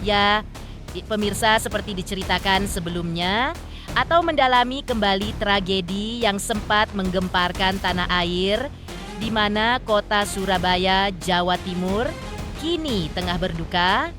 Ya, pemirsa, seperti diceritakan sebelumnya, atau mendalami kembali tragedi yang sempat menggemparkan tanah air, di mana kota Surabaya, Jawa Timur, kini tengah berduka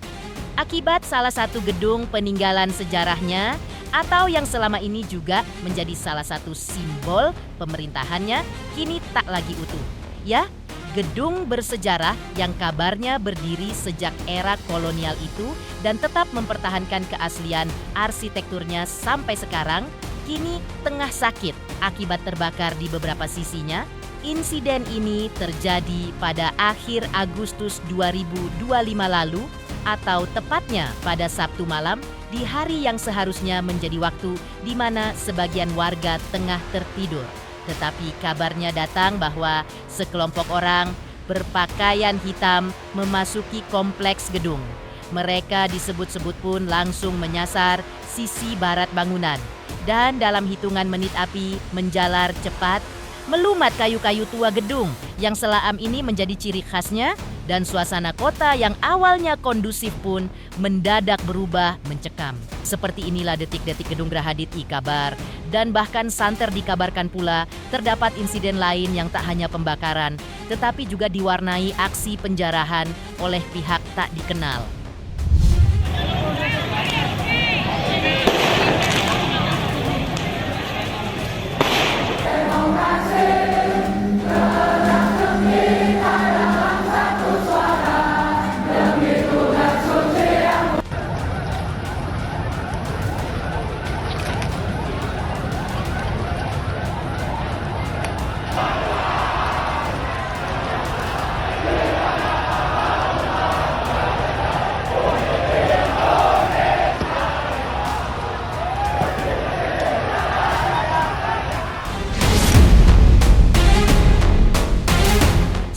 akibat salah satu gedung peninggalan sejarahnya atau yang selama ini juga menjadi salah satu simbol pemerintahannya kini tak lagi utuh. Ya, gedung bersejarah yang kabarnya berdiri sejak era kolonial itu dan tetap mempertahankan keaslian arsitekturnya sampai sekarang, kini tengah sakit akibat terbakar di beberapa sisinya. Insiden ini terjadi pada akhir Agustus 2025 lalu atau tepatnya pada Sabtu malam di hari yang seharusnya menjadi waktu di mana sebagian warga tengah tertidur. Tetapi kabarnya datang bahwa sekelompok orang berpakaian hitam memasuki kompleks gedung. Mereka disebut-sebut pun langsung menyasar sisi barat bangunan. Dan dalam hitungan menit api menjalar cepat, melumat kayu-kayu tua gedung yang selama ini menjadi ciri khasnya, dan suasana kota yang awalnya kondusif pun mendadak berubah mencekam. Seperti inilah detik-detik gedung Gerahadi Kabar, dan bahkan santer dikabarkan pula terdapat insiden lain yang tak hanya pembakaran, tetapi juga diwarnai aksi penjarahan oleh pihak tak dikenal.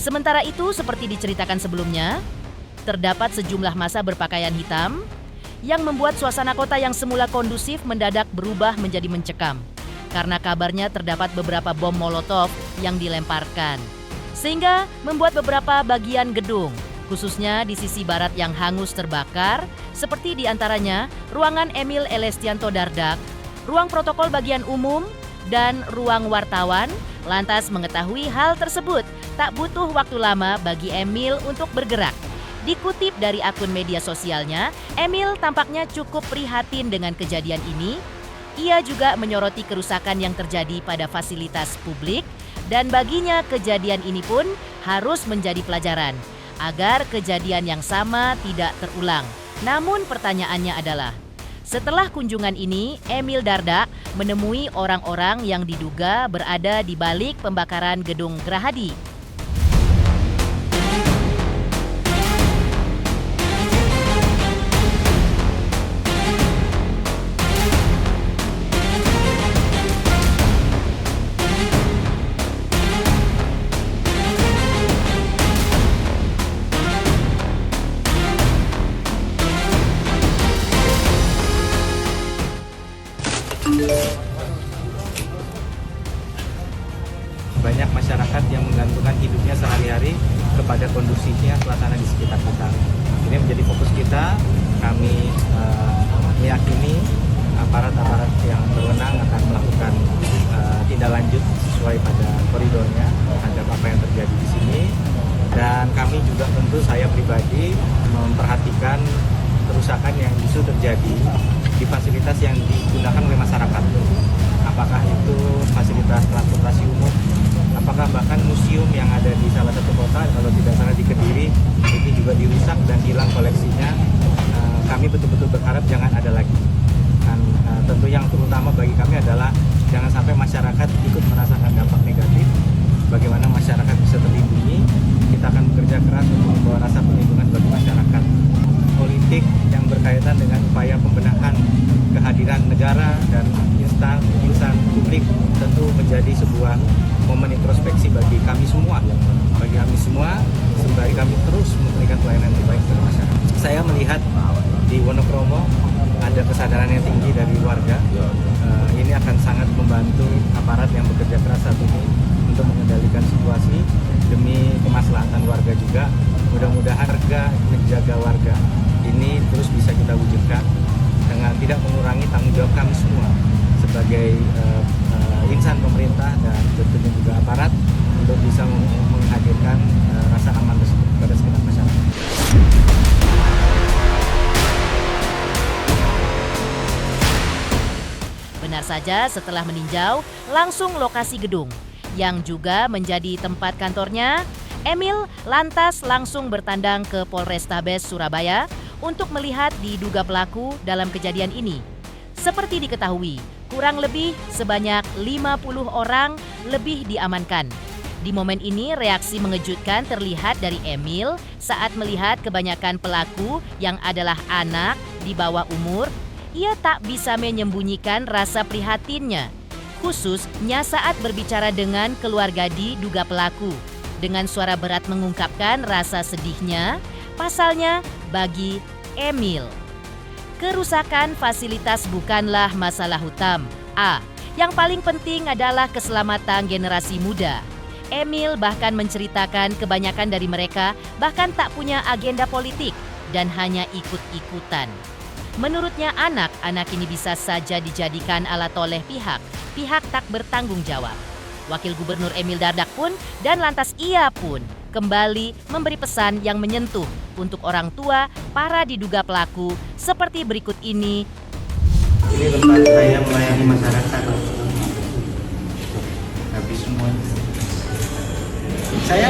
Sementara itu, seperti diceritakan sebelumnya, terdapat sejumlah massa berpakaian hitam yang membuat suasana kota yang semula kondusif mendadak berubah menjadi mencekam. Karena kabarnya terdapat beberapa bom molotov yang dilemparkan. Sehingga membuat beberapa bagian gedung, khususnya di sisi barat yang hangus terbakar, seperti diantaranya ruangan Emil Elestianto Dardak, ruang protokol bagian umum, dan ruang wartawan. Lantas mengetahui hal tersebut, tak butuh waktu lama bagi Emil untuk bergerak. Dikutip dari akun media sosialnya, Emil tampaknya cukup prihatin dengan kejadian ini. Ia juga menyoroti kerusakan yang terjadi pada fasilitas publik, dan baginya kejadian ini pun harus menjadi pelajaran agar kejadian yang sama tidak terulang. Namun pertanyaannya adalah, setelah kunjungan ini, Emil Dardak menemui orang-orang yang diduga berada di balik pembakaran gedung Gerahadi. Banyak masyarakat yang menggantungkan hidupnya sehari-hari kepada kondusifnya suasana di sekitar kita. Ini menjadi fokus kita. Kami meyakini aparat-aparat yang berwenang akan melakukan tindak lanjut sesuai pada koridornya terhadap apa yang terjadi di sini. Dan kami juga tentu, saya pribadi, memperhatikan kerusakan yang justru terjadi di fasilitas yang digunakan oleh masyarakat. Apakah itu fasilitas transportasi umum, apakah bahkan museum yang ada di salah satu kota, kalau tidak salah di Kediri, ini juga dirusak dan hilang koleksinya. Kami betul-betul berharap jangan ada lagi. Dan tentu yang terutama bagi kami adalah jangan sampai masyarakat ikut merasakan dampak negatif. Bagaimana masyarakat bisa terlindungi, kita akan bekerja keras untuk membawa rasa perlindungan bagi masyarakat. Politik yang berkaitan dengan upaya pembenahan kehadiran negara dan insan publik tentu menjadi sebuah momen introspeksi bagi kami semua. Bagi kami semua, sembari kami terus memberikan pelayanan yang terbaik kepada masyarakat. Saya melihat di Wonokromo ada kesadaran yang tinggi dari warga. Ini akan sangat membantu aparat yang bekerja keras saat ini untuk mengendalikan situasi demi kemaslahatan warga juga. Mudah-mudahan harga menjaga warga ini terus bisa kita keseriusan pemerintah dan tentunya juga aparat untuk bisa menghadirkan rasa aman tersebut kepada segenap masyarakat. Benar saja, setelah meninjau langsung lokasi gedung yang juga menjadi tempat kantornya, Emil lantas langsung bertandang ke Polrestabes Surabaya untuk melihat diduga pelaku dalam kejadian ini. Seperti diketahui, kurang lebih sebanyak 50 orang lebih diamankan. Di momen ini reaksi mengejutkan terlihat dari Emil saat melihat kebanyakan pelaku yang adalah anak di bawah umur. Ia tak bisa menyembunyikan rasa prihatinnya, khususnya saat berbicara dengan keluarga diduga pelaku. Dengan suara berat mengungkapkan rasa sedihnya, pasalnya bagi Emil, kerusakan fasilitas bukanlah masalah utama. Yang paling penting adalah keselamatan generasi muda. Emil bahkan menceritakan kebanyakan dari mereka bahkan tak punya agenda politik dan hanya ikut-ikutan. Menurutnya anak-anak ini bisa saja dijadikan alat oleh pihak tak bertanggung jawab. Wakil Gubernur Emil Dardak pun dan lantas ia pun kembali memberi pesan yang menyentuh untuk orang tua para diduga pelaku seperti berikut ini. Ini tempat saya melayani masyarakat. Habis semua. Saya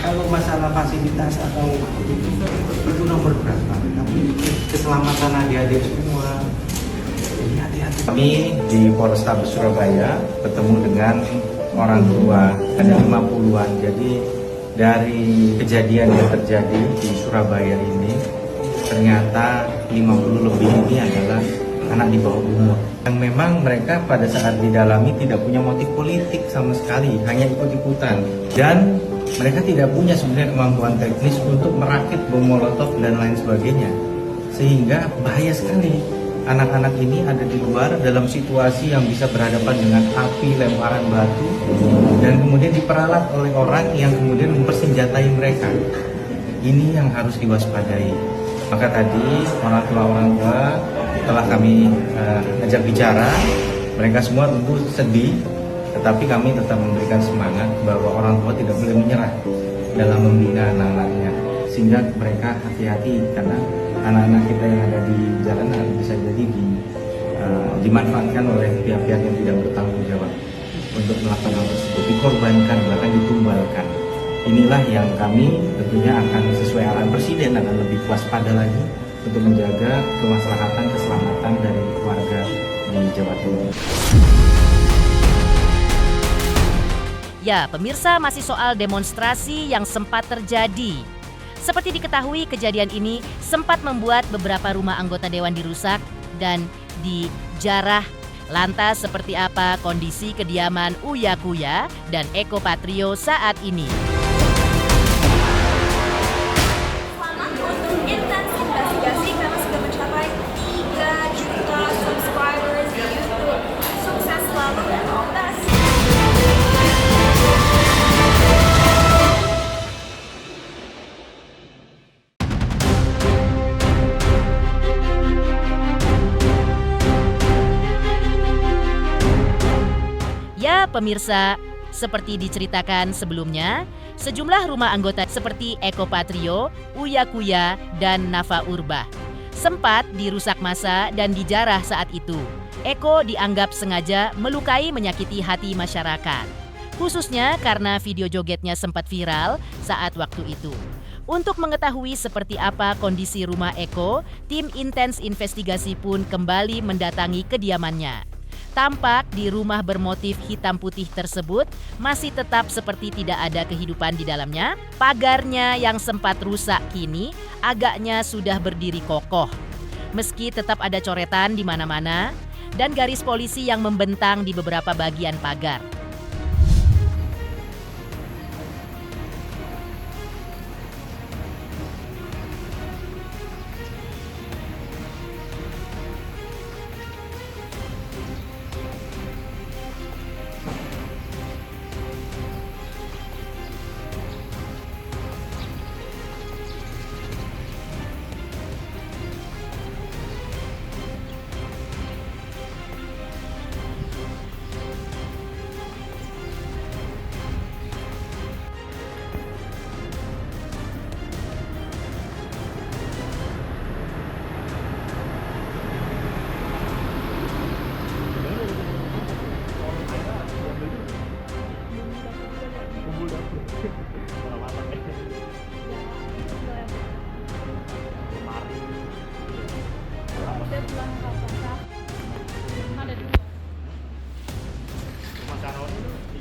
kalau masalah fasilitas atau itu nomor berapa? Tapi keselamatan adik-adik semua. Hati-hati. Kami di Polrestabes Surabaya bertemu dengan orang tua, ada 50-an. Jadi dari kejadian yang terjadi di Surabaya ini, ternyata 50 lebih ini adalah anak di bawah umur. Yang memang mereka pada saat didalami tidak punya motif politik sama sekali, hanya ikut-ikutan. Dan mereka tidak punya sebenarnya kemampuan teknis untuk merakit bom molotov dan lain sebagainya. Sehingga bahaya sekali. Anak-anak ini ada di luar dalam situasi yang bisa berhadapan dengan api, lemparan batu, dan kemudian diperalat oleh orang yang kemudian mempersenjatai mereka. Ini yang harus diwaspadai. Maka tadi orang tua telah kami ajak bicara, mereka semua tentu sedih, tetapi kami tetap memberikan semangat bahwa orang tua tidak boleh menyerah dalam membina anak-anaknya, sehingga mereka hati-hati karena anak-anak kita yang ada di jalanan bisa jadi dimanfaatkan oleh pihak-pihak yang tidak bertanggung jawab untuk melakukan hal tersebut, dikorbankan bahkan ditumbalkan. Inilah yang kami tentunya akan sesuai arahan Presiden akan lebih waspada lagi untuk menjaga kemaslahatan keselamatan dari warga di Jawa Timur. Ya, pemirsa, masih soal demonstrasi yang sempat terjadi. Seperti diketahui, kejadian ini sempat membuat beberapa rumah anggota dewan dirusak dan dijarah. Lantas seperti apa kondisi kediaman Uya Kuya dan Eko Patrio saat ini? Selamat untuk intens investigasi karena sudah mencapai 3 juta subscribers di YouTube. Sukses selalu dan all the best. Ya, pemirsa, seperti diceritakan sebelumnya, sejumlah rumah anggota seperti Eko Patrio, Uya Kuya, dan Nafa Urbah sempat dirusak massa dan dijarah saat itu. Eko dianggap sengaja melukai menyakiti hati masyarakat, khususnya karena video jogetnya sempat viral saat waktu itu. Untuk mengetahui seperti apa kondisi rumah Eko, tim intens investigasi pun kembali mendatangi kediamannya. Tampak di rumah bermotif hitam putih tersebut masih tetap seperti tidak ada kehidupan di dalamnya. Pagarnya yang sempat rusak kini agaknya sudah berdiri kokoh. Meski tetap ada coretan di mana-mana dan garis polisi yang membentang di beberapa bagian pagar.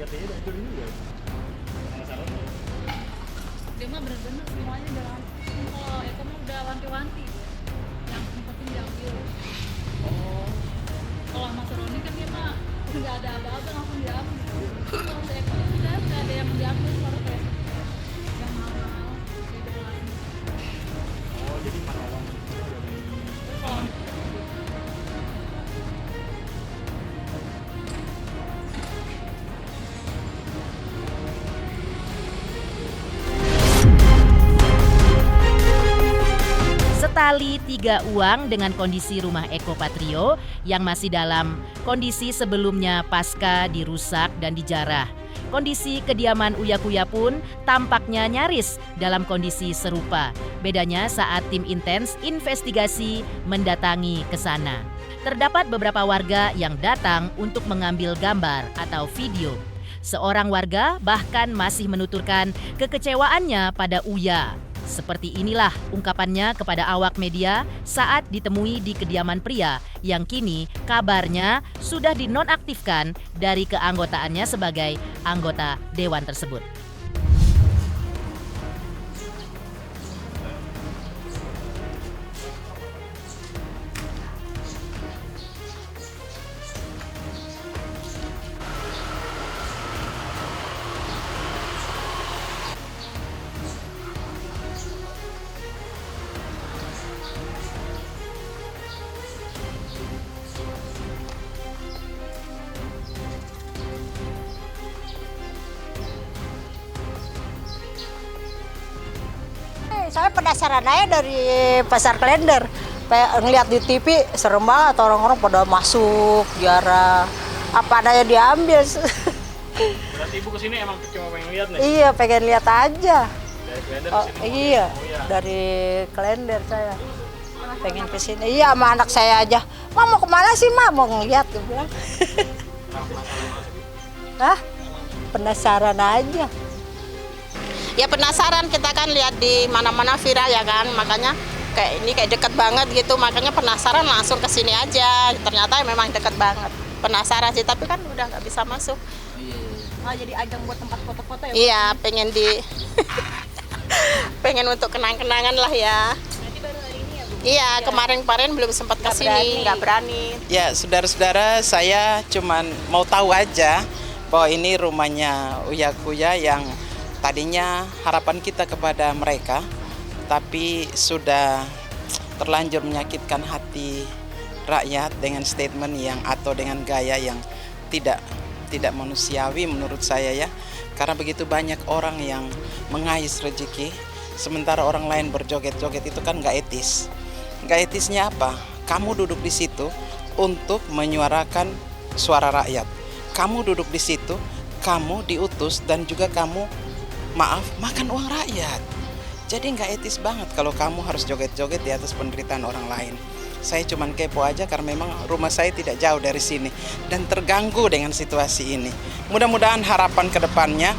Dia mah bener-bener semuanya udah kalau Eko mah udah wanti-wanti yang penting diambil. Kalau Mas Roni kan dia mah nggak ada apa-apa langsung diambil. Kalau si Eko udah nggak ada yang diambil baru kayak yang mahal gitu lah. Jadi pahlawan. Kalau Setali 3 uang dengan kondisi rumah Eko Patrio yang masih dalam kondisi sebelumnya pasca dirusak dan dijarah. Kondisi kediaman Uya Kuya pun tampaknya nyaris dalam kondisi serupa. Bedanya saat tim intens investigasi mendatangi ke sana. Terdapat beberapa warga yang datang untuk mengambil gambar atau video. Seorang warga bahkan masih menuturkan kekecewaannya pada Uya. Seperti inilah ungkapannya kepada awak media saat ditemui di kediaman pria yang kini kabarnya sudah dinonaktifkan dari keanggotaannya sebagai anggota dewan tersebut. Saya penasaran aja dari pasar Klender. Ngeliat di TV serem banget orang-orang pada masuk, ziarah. Apa adanya diambil. Berarti Ibu kesini emang cuma pengen lihat nih? Iya, pengen lihat aja. Dari Klender Oh, kesini? iya, Iya. dari Klender saya. Pengen kesini. Iya, sama anak saya aja. Ma mau kemana sih, Ma? Mau ngeliat, dia bilang. Hah? Penasaran aja. Ya penasaran, kita kan lihat di mana-mana viral ya kan, makanya kayak deket banget gitu, makanya penasaran langsung ke sini aja. Ternyata memang deket banget. Penasaran sih, tapi kan udah nggak bisa masuk. Oh, jadi ajang buat tempat foto-foto ya? Iya, pengen pengen untuk kenang-kenangan lah ya. Berarti baru hari ini ya, Bu? Iya, kemarin-kemarin belum sempat ke sini, nggak berani. Ya, saudara-saudara, saya cuman mau tahu aja bahwa ini rumahnya Uya Kuya yang tadinya harapan kita kepada mereka, tapi sudah terlanjur menyakitkan hati rakyat dengan statement yang atau dengan gaya yang tidak manusiawi menurut saya ya. Karena begitu banyak orang yang mengais rezeki, sementara orang lain berjoget-joget, itu kan nggak etis. Nggak etisnya apa? Kamu duduk di situ untuk menyuarakan suara rakyat. Kamu duduk di situ, kamu diutus dan juga kamu makan uang rakyat. Jadi nggak etis banget kalau kamu harus joget-joget di atas penderitaan orang lain. Saya cuman kepo aja karena memang rumah saya tidak jauh dari sini dan terganggu dengan situasi ini. Mudah-mudahan harapan ke depannya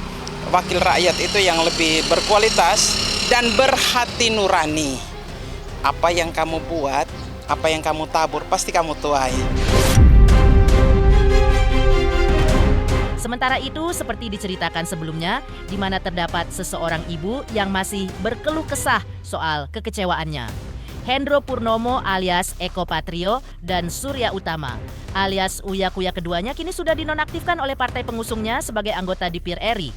wakil rakyat itu yang lebih berkualitas dan berhati nurani. Apa yang kamu buat, apa yang kamu tabur pasti kamu tuai. Sementara itu, seperti diceritakan sebelumnya, di mana terdapat seseorang ibu yang masih berkeluh kesah soal kekecewaannya. Hendro Purnomo alias Eko Patrio dan Surya Utama alias Uya Kuya keduanya kini sudah dinonaktifkan oleh partai pengusungnya sebagai anggota DPR RI.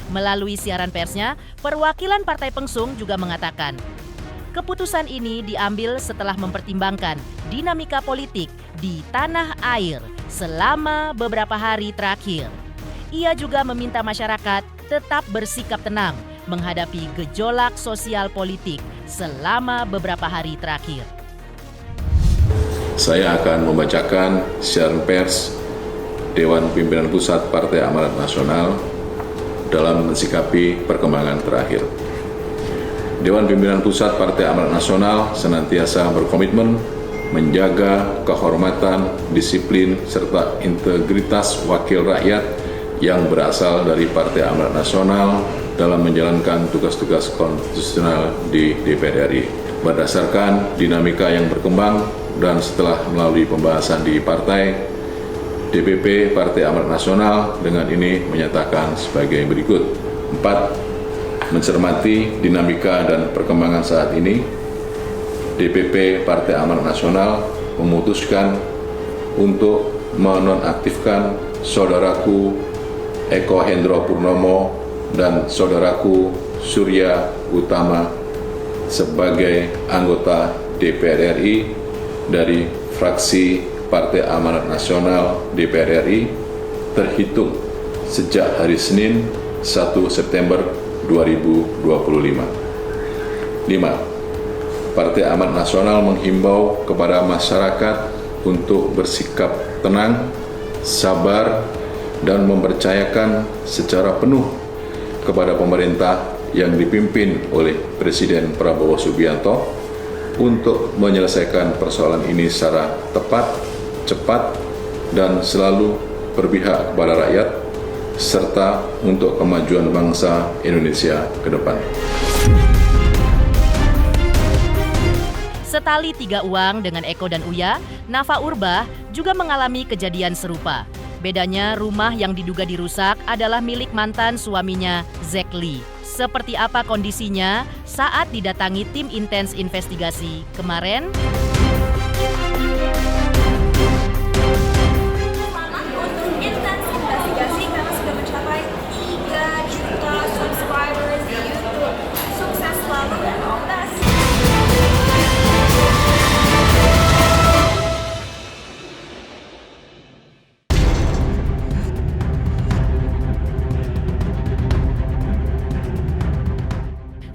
Melalui siaran persnya, perwakilan partai pengusung juga mengatakan, keputusan ini diambil setelah mempertimbangkan dinamika politik di tanah air selama beberapa hari terakhir. Ia juga meminta masyarakat tetap bersikap tenang menghadapi gejolak sosial politik selama beberapa hari terakhir. Saya akan membacakan siaran pers Dewan Pimpinan Pusat Partai Amanat Nasional dalam mensikapi perkembangan terakhir. Dewan Pimpinan Pusat Partai Amanat Nasional senantiasa berkomitmen menjaga kehormatan, disiplin, serta integritas wakil rakyat yang berasal dari Partai Amanat Nasional dalam menjalankan tugas-tugas konstitusional di DPR RI. Berdasarkan dinamika yang berkembang dan setelah melalui pembahasan di partai, DPP Partai Amanat Nasional dengan ini menyatakan sebagai berikut. 4. Mencermati dinamika dan perkembangan saat ini, DPP Partai Amanat Nasional memutuskan untuk menonaktifkan saudaraku Eko Hendro Purnomo dan saudaraku Surya Utama sebagai anggota DPR RI dari fraksi Partai Amanat Nasional DPR RI terhitung sejak hari Senin 1 September 2025. 5. Partai Amanat Nasional menghimbau kepada masyarakat untuk bersikap tenang, sabar, dan mempercayakan secara penuh kepada pemerintah yang dipimpin oleh Presiden Prabowo Subianto untuk menyelesaikan persoalan ini secara tepat, cepat, dan selalu berpihak kepada rakyat, serta untuk kemajuan bangsa Indonesia ke depan. Setali 3 uang dengan Eko dan Uya, Nafa Urbah juga mengalami kejadian serupa. Bedanya rumah yang diduga dirusak adalah milik mantan suaminya, Zack Lee. Seperti apa kondisinya saat didatangi tim intens investigasi kemarin? Selamat untuk intens investigasi karena sudah mencapai 3 juta subscribers di YouTube. Sukses selalu dan all the best.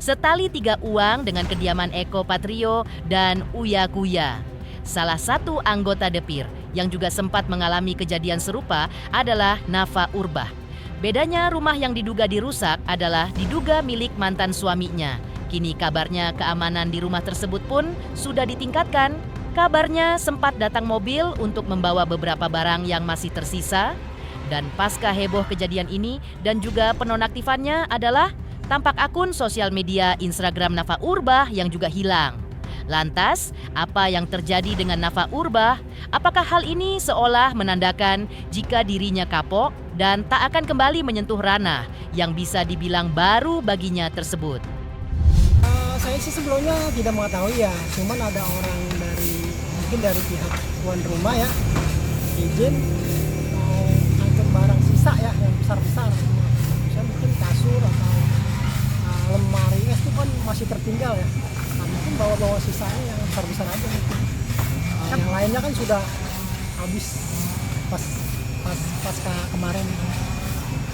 Setali 3 uang dengan kediaman Eko Patrio dan Uya Kuya. Salah satu anggota Depir yang juga sempat mengalami kejadian serupa adalah Nafa Urbah. Bedanya rumah yang diduga dirusak adalah diduga milik mantan suaminya. Kini kabarnya keamanan di rumah tersebut pun sudah ditingkatkan. Kabarnya sempat datang mobil untuk membawa beberapa barang yang masih tersisa. Dan pasca heboh kejadian ini dan juga penonaktifannya adalah tampak akun sosial media Instagram Nafa Urbah yang juga hilang. Lantas, apa yang terjadi dengan Nafa Urbah? Apakah hal ini seolah menandakan jika dirinya kapok dan tak akan kembali menyentuh ranah yang bisa dibilang baru baginya tersebut? Saya sih sebelumnya tidak mengetahui ya, cuman ada orang mungkin dari pihak tuan rumah ya, izin mau angkut barang sisa ya yang besar-besar. Misalnya mungkin kasur atau lemari es itu kan masih tertinggal ya. Nah, mungkin bawa-bawa sisanya yang besar-besar aja mungkin. Yang lainnya kan sudah habis pasca kemarin.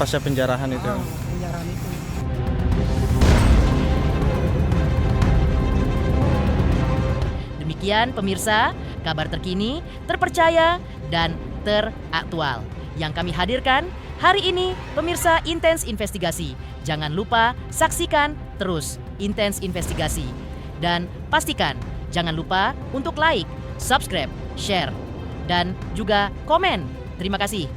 Pasca penjarahan itu. Penjarahan itu. Demikian pemirsa, kabar terkini, terpercaya, dan teraktual yang kami hadirkan hari ini. Pemirsa Intens Investigasi, jangan lupa saksikan terus Intens Investigasi. Dan pastikan jangan lupa untuk like, subscribe, share, dan juga komen. Terima kasih.